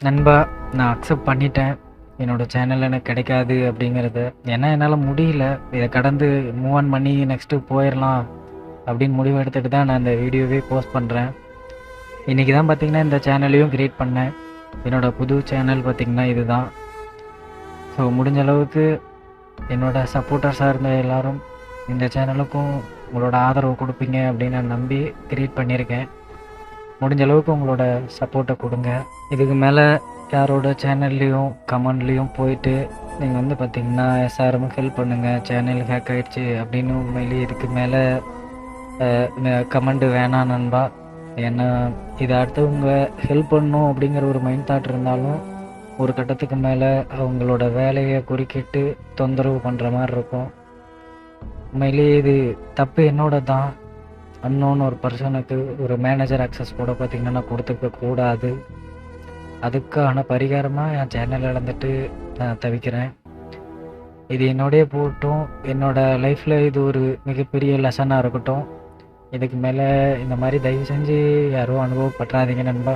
நண்பா, நான் அக்செப்ட் பண்ணிட்டேன். என்னோட சேனல் எனக்கு கிடைக்காது அப்படிங்கிறத. ஏன்னா, என்னால முடியல. இத கடந்து மூவ் ஆன் பண்ணி நெக்ஸ்ட்டு போயிரலாம் அப்படின்னு முடிவு எடுத்துட்டு தான் நான் இந்த வீடியோவே போஸ்ட் பண்றேன். இன்னைக்கு தான் பார்த்தீங்கன்னா, இந்த சேனலையும் கிரியேட் பண்ணேன். என்னோட புது சேனல் பார்த்தீங்கன்னா இதுதான். ஸோ முடிஞ்ச அளவுக்கு என்னோட சப்போர்ட்டர்ஸா இருந்த எல்லாரும் இந்த சேனலுக்கும் உங்களோட ஆதரவு குடுப்பீங்க அப்படின்னு நான் நம்பி கிரியேட் பண்ணியிருக்கேன். முடிஞ்ச அளவுக்கு உங்களோட சப்போர்ட்ட குடுங்க. இதுக்கு மேல யாரோட சேனல்லையும், கமெண்ட்லயும் போயிட்டு நீங்க வந்து பார்த்தீங்கன்னா, எஸ்ஆர்எம்க்கு ஹெல்ப் பண்ணுங்க. சேனல் ஹேக் ஆயிடுச்சு அப்படின்னு உண்மையிலேயே இதுக்கு மேல கமெண்ட் வேணாம் நண்பா. ஏன்னா, இது அடுத்தவங்க ஹெல்ப் பண்ணணும் அப்படிங்கிற ஒரு மைண்ட் தாட் இருந்தாலும், ஒரு கட்டத்துக்கு மேல அவங்களோட வேலைய குறுக்கிட்டு தொந்தரவு பண்ற மாரி இருக்கும். உண்மையிலேயே இது தப்பு என்னோட தான். அன்னோன் ஒரு பர்சனுக்கு ஒரு மேனேஜர் அக்சஸ் கூட பார்த்தீங்கன்னா, நான் குடுத்துருக்க கூடாது. அதுக்கான பரிகாரமா என் சேனல் இழந்துட்டு நான் தவிக்கிறேன். இது என்னோடயே போகட்டும். என்னோட லைஃப்ல இது ஒரு மிகப்பெரிய லெசனா இருக்கட்டும். இதுக்கு மேல இந்த மாரி தயவு செஞ்சு யாரும் அனுபவப்பட்றாதீங்க நண்பா.